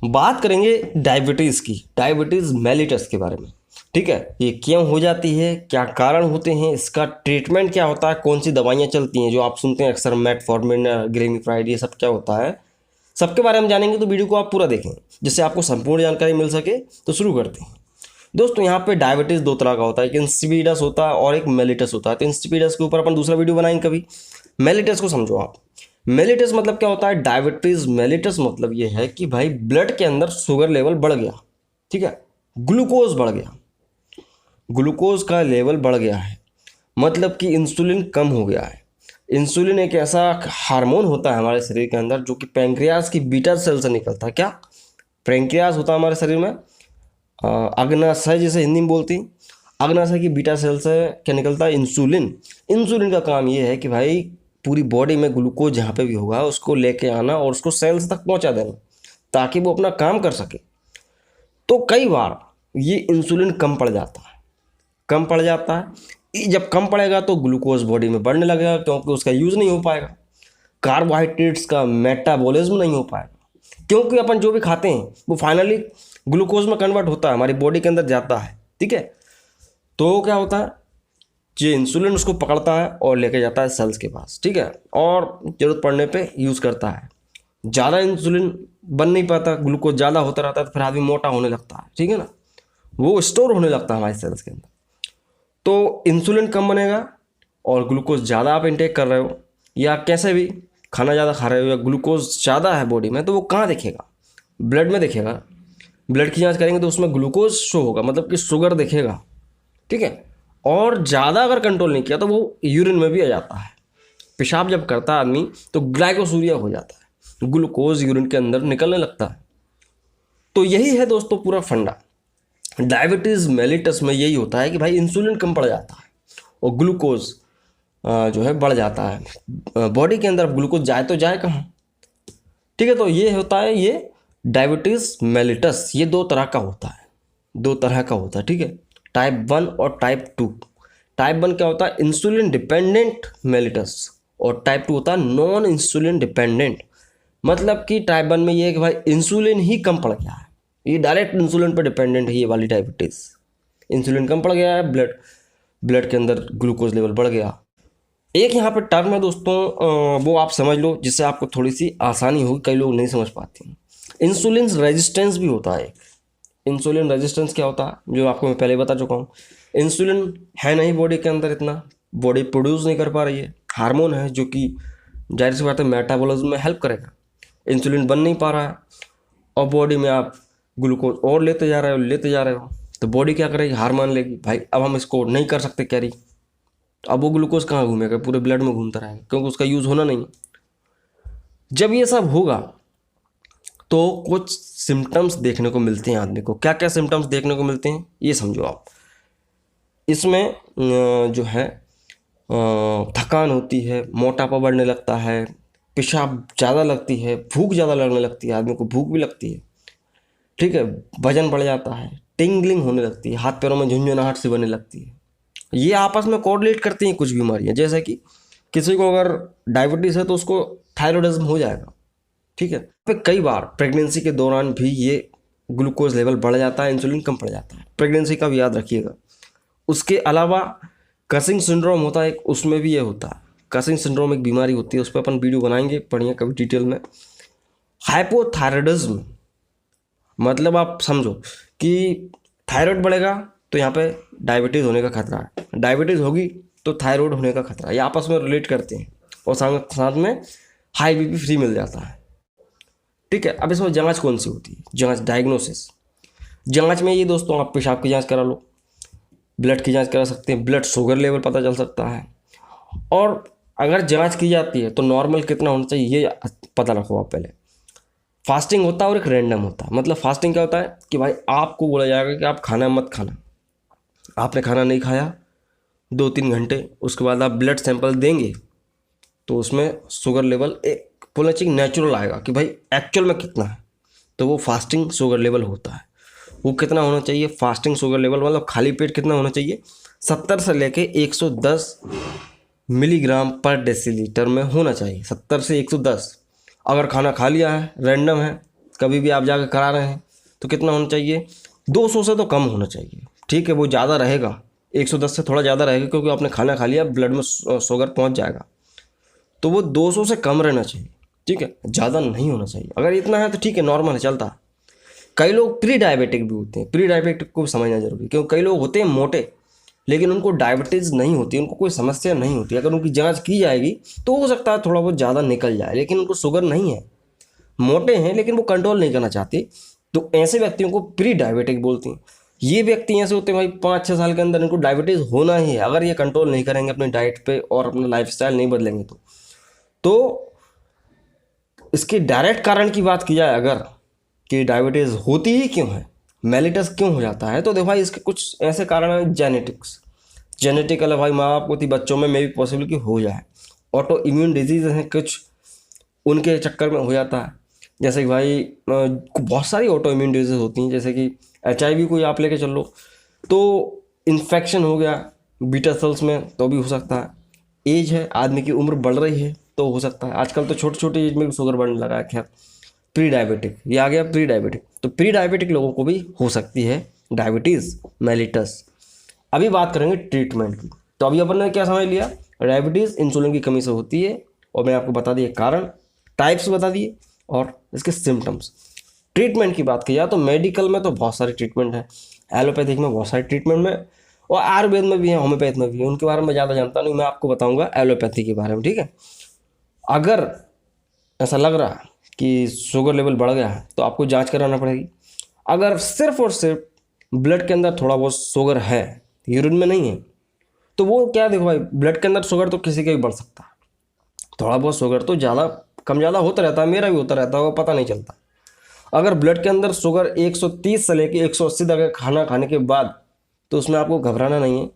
बात करेंगे डायबिटीज़ की, डायबिटीज़ मेलिटस के बारे में। ठीक है, ये क्यों हो जाती है, क्या कारण होते हैं, इसका ट्रीटमेंट क्या होता है, कौन सी दवाइयाँ चलती हैं जो आप सुनते हैं अक्सर, मेटफॉर्मिन, ग्लिनिफ्राइड, ये सब क्या होता है, सबके बारे में जानेंगे। तो वीडियो को आप पूरा देखें जिससे आपको संपूर्ण जानकारी मिल सके। तो शुरू करते हैं दोस्तों। यहाँ पे डायबिटीज़ दो तरह का होता है, एक इंसिपिडस होता है और एक मेलिटस होता है। तो इंसिपिडस के ऊपर अपन दूसरा वीडियो बनाएंगे कभी। मेलिटस को समझो आप। मेलिटस मतलब क्या होता है, डायबिटीज मेलिटस मतलब ये है कि भाई ब्लड के अंदर शुगर लेवल बढ़ गया, ठीक है, ग्लूकोज बढ़ गया, ग्लूकोज का लेवल बढ़ गया है, मतलब कि इंसुलिन कम हो गया है। इंसुलिन एक ऐसा हार्मोन होता है हमारे शरीर के अंदर जो कि पैंक्रियाज की बीटा सेल से निकलता है। क्या पैंक्रियाज होता है हमारे शरीर में, अग्नाशय जिसे हिंदी में बोलती हैं, अग्नाशय की बीटा सेल से क्या निकलता है, इंसुलिन। इंसुलिन का काम ये है कि भाई पूरी बॉडी में ग्लूकोज जहाँ पे भी होगा उसको लेके आना और उसको सेल्स तक पहुँचा देना ताकि वो अपना काम कर सके। तो कई बार ये इंसुलिन कम पड़ जाता है, कम पड़ जाता है। जब कम पड़ेगा तो ग्लूकोज बॉडी में बढ़ने लगेगा क्योंकि उसका यूज़ नहीं हो पाएगा, कार्बोहाइड्रेट्स का मेटाबॉलिज्म नहीं हो पाएगा, क्योंकि अपन जो भी खाते हैं वो फाइनली ग्लूकोज में कन्वर्ट होता है, हमारी बॉडी के अंदर जाता है। ठीक है, तो क्या होता है, ये इंसुलिन उसको पकड़ता है और लेके जाता है सेल्स के पास। ठीक है, और ज़रूरत पड़ने पे यूज़ करता है। ज़्यादा इंसुलिन बन नहीं पाता, ग्लूकोज ज़्यादा होता रहता है तो फिर आदमी मोटा होने लगता है। ठीक है ना, वो स्टोर होने लगता है हमारे सेल्स के अंदर। तो इंसुलिन कम बनेगा और ग्लूकोज ज़्यादा आप इंटेक कर रहे हो या कैसे भी खाना ज़्यादा खा रहे हो या ग्लूकोज ज़्यादा है बॉडी में, तो वो कहाँ दिखेगा, ब्लड में दिखेगा। ब्लड की जांच करेंगे तो उसमें ग्लूकोज शो होगा, मतलब कि शुगर दिखेगा। ठीक है, और ज़्यादा अगर कंट्रोल नहीं किया तो वो यूरिन में भी आ जाता है। पेशाब जब करता है आदमी तो ग्लाइकोसूरिया हो जाता है, ग्लूकोज यूरिन के अंदर निकलने लगता है। तो यही है दोस्तों पूरा फंडा। डायबिटीज़ मेलिटस में यही होता है कि भाई इंसुलिन कम पड़ जाता है और ग्लूकोज जो है बढ़ जाता है बॉडी के अंदर। ग्लूकोज जाए तो जाए कहाँ। ठीक है, तो ये होता है ये डायबिटीज़ मेलिटस। ये दो तरह का होता है, दो तरह का होता है। ठीक है, टाइप 1 और टाइप 2। टाइप 1 क्या होता है, इंसुलिन डिपेंडेंट मेलिटस, और टाइप 2 होता है नॉन इंसुलिन डिपेंडेंट। मतलब कि टाइप 1 में ये है कि भाई इंसुलिन ही कम पड़ गया है, ये डायरेक्ट इंसुलिन पर डिपेंडेंट है ये वाली डायबिटीज़। इंसुलिन कम पड़ गया है, ब्लड के अंदर ग्लूकोज लेवल बढ़ गया। एक यहाँ पे टर्म है दोस्तों, वो आप समझ लो जिससे आपको थोड़ी सी आसानी होगी, कई लोग नहीं समझ पाते हैं। इंसुलिन रेजिस्टेंस भी होता है। इंसुलिन रेजिस्टेंस क्या होता है, जो आपको मैं पहले बता चुका हूँ। इंसुलिन है नहीं बॉडी के अंदर, इतना बॉडी प्रोड्यूस नहीं कर पा रही है। हार्मोन है जो कि जाहिर सी बात है मेटाबॉलिज्म में हेल्प करेगा। इंसुलिन बन नहीं पा रहा है और बॉडी में आप ग्लूकोज और लेते जा रहे हो तो बॉडी क्या करेगी, हार मान लेगी, भाई अब हम इसको नहीं कर सकते कैरी। अब वो ग्लूकोज कहाँ घूमेगा, पूरे ब्लड में घूमता रहेगा क्योंकि उसका यूज़ होना नहीं। जब ये सब होगा तो कुछ सिम्टम्स देखने को मिलते हैं आदमी को। क्या क्या सिम्टम्स देखने को मिलते हैं ये समझो आप। इसमें जो है थकान होती है, मोटापा बढ़ने लगता है, पेशाब ज़्यादा लगती है, भूख ज़्यादा लगने लगती है, आदमी को भूख भी लगती है। ठीक है, वजन बढ़ जाता है, टिंगलिंग होने लगती है, हाथ पैरों में झुंझुनाहट सी बनने लगती है। ये आपस में कोरिलेट करती हैं कुछ बीमारियाँ, जैसे कि किसी को अगर डायबिटीज़ है तो उसको थायराइडिज्म हो जाएगा। ठीक है, पे कई बार प्रेगनेंसी के दौरान भी ये ग्लूकोज लेवल बढ़ जाता है, इंसुलिन कम पड़ जाता है। प्रेगनेंसी का भी याद रखिएगा। उसके अलावा कसिंग सिंड्रोम होता है एक, उसमें भी ये होता है। कसिंग सिंड्रोम एक बीमारी होती है, उस पर अपन वीडियो बनाएंगे, पढ़िए कभी डिटेल में। हाइपोथायराइडिज्म मतलब आप समझो कि थायराइड बढ़ेगा तो यहाँ पे डायबिटीज़ होने का खतरा है, डायबिटीज़ होगी तो थायराइड होने का खतरा है। ये आपस में रिलेट करते हैं और साथ में हाई बीपी फ्री मिल जाता है। ठीक है, अब इसमें जांच कौन सी होती है, जांच डायग्नोसिस। जांच में ये दोस्तों आप पेशाब की जांच करा लो, ब्लड की जांच करा सकते हैं, ब्लड शुगर लेवल पता चल सकता है। और अगर जांच की जाती है तो नॉर्मल कितना होना चाहिए ये पता रखो आप पहले। फास्टिंग होता है और एक रैंडम होता है। मतलब फास्टिंग क्या होता है कि भाई आपको बोला जाएगा कि आप खाना मत खाना, आपने खाना नहीं खाया 2-3 घंटे, उसके बाद आप ब्लड सैंपल देंगे तो उसमें शुगर लेवल एक बोलना चाहिए नेचुरल आएगा कि भाई एक्चुअल में कितना है, तो वो फास्टिंग शुगर लेवल होता है। वो कितना होना चाहिए फास्टिंग शुगर लेवल, मतलब खाली पेट कितना होना चाहिए, 70 से लेके 110 मिलीग्राम पर डेसीलीटर में होना चाहिए, 70 से 110। अगर खाना खा लिया है, रैंडम है, कभी भी आप जाकर करा रहे हैं तो कितना होना चाहिए, 200 से तो कम होना चाहिए। ठीक है, वो ज़्यादा रहेगा, 110 से थोड़ा ज़्यादा रहेगा क्योंकि आपने खाना खा लिया, ब्लड में शुगर पहुंच जाएगा, तो वो 200 से कम रहना चाहिए। ठीक है, ज़्यादा नहीं होना चाहिए। अगर इतना है तो ठीक है, नॉर्मल है, चलता है। कई लोग प्री डायबिटिक भी होते हैं, प्री डायबिटिक को समझना जरूरी है क्योंकि कई लोग होते हैं मोटे लेकिन उनको डायबिटीज़ नहीं होती, उनको कोई समस्या नहीं होती। अगर उनकी जांच की जाएगी तो हो सकता है थोड़ा बहुत ज़्यादा निकल जाए, लेकिन उनको शुगर नहीं है, मोटे हैं लेकिन वो कंट्रोल नहीं करना चाहते, तो ऐसे व्यक्तियों को प्री डायबिटिक बोलते हैं। ये व्यक्ति ऐसे होते हैं भाई 5-6 साल के अंदर इनको डायबिटीज़ होना ही है, अगर ये कंट्रोल नहीं करेंगे अपनी डाइट पे और अपना लाइफस्टाइल नहीं बदलेंगे तो इसके डायरेक्ट कारण की बात की जाए अगर, कि डायबिटीज़ होती ही क्यों है, मेलिटस क्यों हो जाता है, तो देखो भाई इसके कुछ ऐसे कारण हैं। जेनेटिकल है भाई, माँ बाप को थी, बच्चों में भी पॉसिबल कि हो जाए। ऑटो इम्यून डिजीज़ हैं कुछ, उनके चक्कर में हो जाता है। जैसे कि भाई बहुत सारी ऑटो इम्यून डिजीज़ होती हैं, जैसे कि HIV कोई आप लेके चल लो तो इन्फेक्शन हो गया बीटा सेल्स में तो भी हो सकता है। एज है, आदमी की उम्र बढ़ रही है तो हो सकता है। आजकल तो छोटी छोटी एज में भी शुगर बढ़ने लगा है। खैर, प्री डायबिटिक ये आ गया, प्री डायबिटिक, तो प्री डायबिटिक लोगों को भी हो सकती है डायबिटीज़ मेलिटस। अभी बात करेंगे ट्रीटमेंट की। तो अभी अपन ने क्या समझ लिया, डायबिटीज़ इंसुलिन की कमी से होती है, और मैं आपको बता दिए कारण, टाइप्स बता दिए और इसके सिम्टम्स। ट्रीटमेंट की बात की जाए तो मेडिकल में तो बहुत सारे ट्रीटमेंट है, एलोपैथिक में बहुत सारे ट्रीटमेंट में, और आयुर्वेद में भी है, होम्योपैथ में भी है। उनके बारे में ज़्यादा जानता नहीं, मैं आपको बताऊंगा एलोपैथी के बारे में। ठीक है, अगर ऐसा लग रहा है कि शुगर लेवल बढ़ गया है तो आपको जांच कराना पड़ेगी। अगर सिर्फ और सिर्फ ब्लड के अंदर थोड़ा बहुत शुगर है, यूरिन में नहीं है, तो वो क्या, देखो भाई ब्लड के अंदर शुगर तो किसी का भी बढ़ सकता है, थोड़ा बहुत शुगर तो ज़्यादा कम ज़्यादा होता रहता है, मेरा भी होता रहता है, वो पता नहीं चलता। अगर ब्लड के अंदर शुगर 130 से लेके 180 तक खाना खाने के बाद, तो उसमें आपको घबराना नहीं है।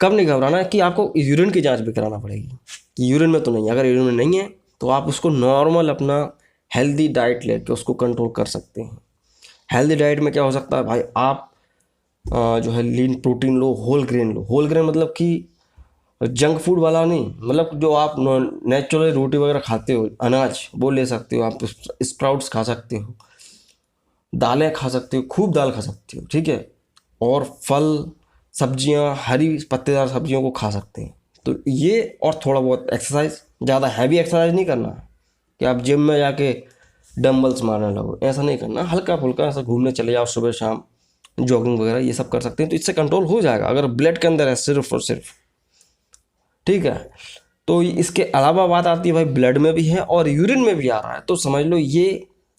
कब नहीं घबराना है कि आपको यूरिन की जांच भी कराना पड़ेगी कि यूरिन में तो नहीं है। अगर यूरिन में नहीं है तो आप उसको नॉर्मल अपना हेल्दी डाइट लेके उसको कंट्रोल कर सकते हैं। हेल्दी डाइट में क्या हो सकता है भाई, आप जो है लीन प्रोटीन लो, होल ग्रेन लो। होल ग्रेन मतलब कि जंक फूड वाला नहीं, मतलब जो आप नेचुरल रोटी वगैरह खाते हो, अनाज वो ले सकते हो आप, स्प्राउट्स खा सकते हो, दालें खा सकते हो, खूब दाल खा सकते हो। ठीक है, और फल सब्जियां, हरी पत्तेदार सब्जियों को खा सकते हैं। तो ये, और थोड़ा बहुत एक्सरसाइज, ज़्यादा हैवी एक्सरसाइज नहीं करना है कि आप जिम में जाके डंबल्स मारने लगो, ऐसा नहीं करना। हल्का फुल्का ऐसा घूमने चले जाओ सुबह शाम, जॉगिंग वगैरह ये सब कर सकते हैं, तो इससे कंट्रोल हो जाएगा अगर ब्लड के अंदर है सिर्फ और सिर्फ। ठीक है, तो इसके अलावा बात आती है भाई ब्लड में भी है और यूरिन में भी आ रहा है, तो समझ लो ये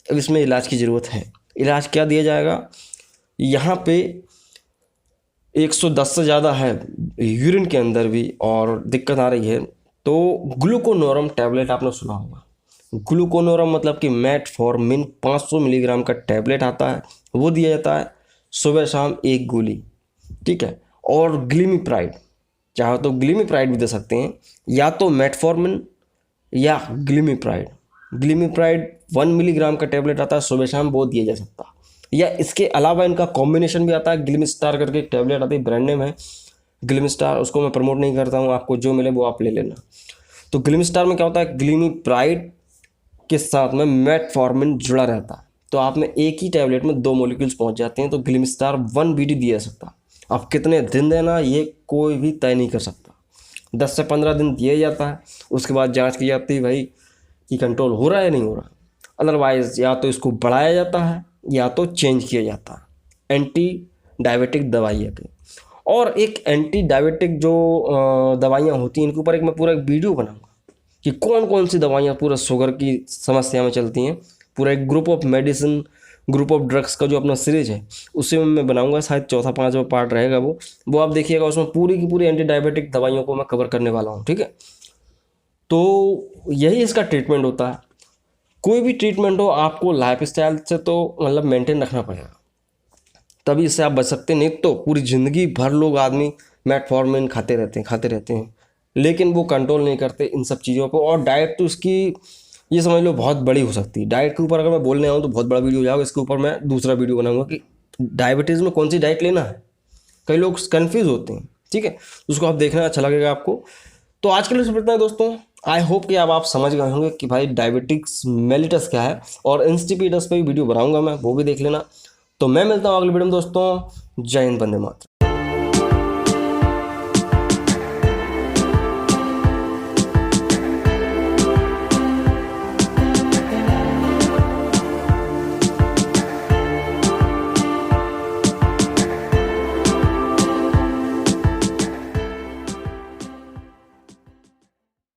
अब इसमें इलाज की ज़रूरत है। इलाज क्या दिया जाएगा, यहाँ पे 110 से ज़्यादा है यूरिन के अंदर भी और दिक्कत आ रही है, तो ग्लूकोनोरम टैबलेट आपने सुना होगा। ग्लूकोनोरम मतलब कि मेटफॉर्मिन 500 मिलीग्राम का टैबलेट आता है, वो दिया जाता है सुबह शाम 1 गोली। ठीक है, और ग्लिमिप्राइड, चाहो तो ग्लिमिप्राइड भी दे सकते हैं, या तो मेटफॉर्मिन या ग्लिमिप्राइड। ग्लिमिप्राइड 1 मिलीग्राम का टैबलेट आता है सुबह शाम, वो दिया जा सकता है। या इसके अलावा इनका कॉम्बिनेशन भी आता है, ग्लिमिस्टार करके एक टैबलेट आती है, ब्रांड नेम है ग्लिमिस्टार, उसको मैं प्रमोट नहीं करता हूँ, आपको जो मिले वो आप ले लेना। तो ग्लिमिस्टार में क्या होता है, ग्लिमिप्राइड के साथ में मेटफॉर्मिन जुड़ा रहता है, तो आप में एक ही टैबलेट में 2 मॉलिक्यूल्स पहुंच जाते हैं। तो ग्लिमिस्टार 1 BD दिया जा सकता, अब कितने दिन देना ये कोई भी तय नहीं कर सकता। 10 से 15 दिन दिया जाता है, उसके बाद जांच की जाती है भाई कि कंट्रोल हो रहा है या नहीं हो रहा। अदरवाइज या तो इसको बढ़ाया जाता है या तो चेंज किया जाता है एंटी डायबिटिक दवाइयाँ के। और एक एंटी डायबिटिक जो दवाइयाँ होती हैं, इनके ऊपर मैं पूरा एक वीडियो बनाऊंगा कि कौन कौन सी दवाइयाँ पूरा शुगर की समस्या में चलती हैं। पूरा एक group of medicine, group of drugs का जो अपना सीरीज है उससे मैं बनाऊंगा, शायद 4-5वां पार्ट रहेगा वो आप देखिएगा। उसमें पूरी की पूरी एंटी डायबिटिक दवाइयों को मैं कवर करने वाला हूँ। ठीक है, तो यही इसका ट्रीटमेंट होता है। कोई भी ट्रीटमेंट हो आपको लाइफस्टाइल से तो मतलब मेंटेन रखना पड़ेगा, तभी इससे आप बच सकते हैं। नहीं तो पूरी ज़िंदगी भर लोग आदमी मेटफॉर्मिन खाते रहते हैं लेकिन वो कंट्रोल नहीं करते इन सब चीज़ों को। और डाइट तो इसकी ये समझ लो बहुत बड़ी हो सकती है। डाइट के ऊपर अगर मैं बोलने आऊँ तो बहुत बड़ा वीडियो हो जाएगा, इसके ऊपर मैं दूसरा वीडियो बनाऊंगा कि डायबिटीज़ में कौन सी डाइट लेना है। कई लोग कन्फ्यूज़ होते हैं। ठीक है, उसको आप देखना, अच्छा लगेगा आपको। तो आज के लिए इतना है दोस्तों, आई होप कि अब आप समझ गए होंगे कि भाई डायबिटिक्स मेलिटस क्या है, और इंस्टिपेटस पे भी वीडियो बनाऊंगा मैं, वो भी देख लेना। तो मैं मिलता हूँ अगले वीडियो में दोस्तों। जय हिंद, वंदे मातरम।